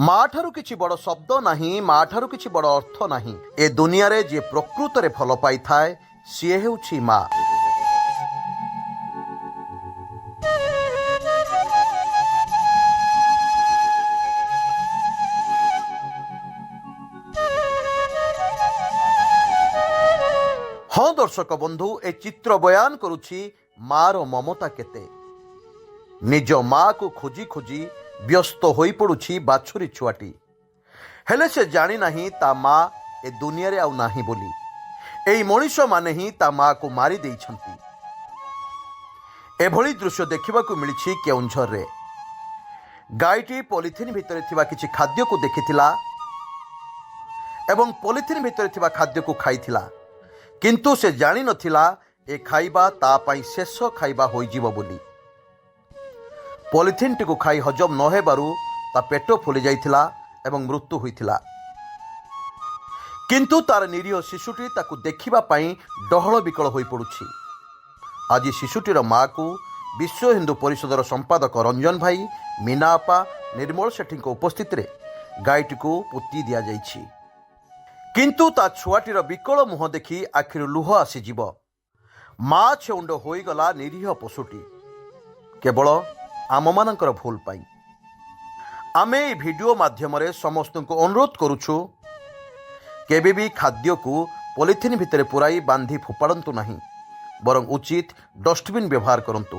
ମା ଠାରୁ କିଛି ବଡ଼ ଶବ୍ଦ ନାହିଁ, ମା ଠାରୁ କିଛି ବଡ଼ ଅର୍ଥ ନାହିଁ। ଏ ଦୁନିଆରେ ଯିଏ ପ୍ରକୃତରେ ଭଲ ପାଇଥାଏ ସିଏ ହେଉଛି ମା। ହଁ ଦର୍ଶକ ବନ୍ଧୁ, ଏ ଚିତ୍ର ବୟାନ କରୁଛି ମାର ମମତା କେତେ। ନିଜ ମାକୁ ଖୋଜି ଖୋଜି ବ୍ୟସ୍ତ ହୋଇପଡ଼ୁଛି ବାଛୁରୀ ଛୁଆଟି, ହେଲେ ସେ ଜାଣିନାହିଁ ତା ମା ଏ ଦୁନିଆରେ ଆଉ ନାହିଁ ବୋଲି। ଏହି ମଣିଷମାନେ ହିଁ ତା ମାକୁ ମାରି ଦେଇଛନ୍ତି। ଏଭଳି ଦୃଶ୍ୟ ଦେଖିବାକୁ ମିଳିଛି କେଉଁଝରରେ। ଗାଈଟି ପଲିଥିନ୍ ଭିତରେ ଥିବା କିଛି ଖାଦ୍ୟକୁ ଦେଖିଥିଲା ଏବଂ ପଲିଥିନ୍ ଭିତରେ ଥିବା ଖାଦ୍ୟକୁ ଖାଇଥିଲା, କିନ୍ତୁ ସେ ଜାଣିନଥିଲା ଏ ଖାଇବା ତା ପାଇଁ ଶେଷ ଖାଇବା ହୋଇଯିବ ବୋଲି। ପଲିଥିନ୍ଟିକୁ ଖାଇ ହଜମ ନ ହେବାରୁ ତା ପେଟ ଫୁଲି ଯାଇଥିଲା ଏବଂ ମୃତ୍ୟୁ ହୋଇଥିଲା। କିନ୍ତୁ ତାର ନିରୀହ ଶିଶୁଟି ତାକୁ ଦେଖିବା ପାଇଁ ଡହଳ ବିକଳ ହୋଇପଡ଼ୁଛି। ଆଜି ଶିଶୁଟିର ମାଆକୁ ବିଶ୍ୱ ହିନ୍ଦୁ ପରିଷଦର ସମ୍ପାଦକ ରଞ୍ଜନ ଭାଇ, ମୀନା ଆପା, ନିର୍ମଳ ସେଠୀଙ୍କ ଉପସ୍ଥିତିରେ ଗାଈଟିକୁ ପୋତି ଦିଆଯାଇଛି। କିନ୍ତୁ ତା ଛୁଆଟିର ବିକଳ ମୁହଁ ଦେଖି ଆଖିରୁ ଲୁହ ଆସିଯିବ। ମା ଛେଉଣ୍ଡ ହୋଇଗଲା ନିରୀହ ପଶୁଟି, କେବଳ ଆମମାନଙ୍କର ଭୁଲ ପାଇଁ। ଆମେ ଏହି ଭିଡ଼ିଓ ମାଧ୍ୟମରେ ସମସ୍ତଙ୍କୁ ଅନୁରୋଧ କରୁଛୁ, କେବେ ବି ଖାଦ୍ୟକୁ ପଲିଥିନ୍ ଭିତରେ ପୁରାଇ ବାନ୍ଧି ଫୋପାଡ଼ନ୍ତୁ ନାହିଁ, ବରଂ ଉଚିତ ଡଷ୍ଟବିନ୍ ବ୍ୟବହାର କରନ୍ତୁ।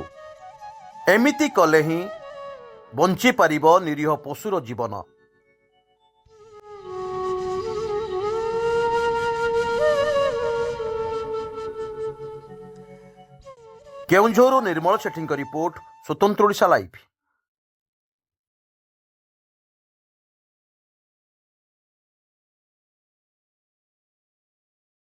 ଏମିତି କଲେ ହିଁ ବଞ୍ଚିପାରିବ ନିରୀହ ପଶୁର ଜୀବନ। କେଉଁଝରରୁ ନିର୍ମଳ ସେଠୀଙ୍କ ରିପୋର୍ଟ, ସ୍ୱତନ୍ତ୍ର ଓଡ଼ିଶା ଲାଇଭ୍।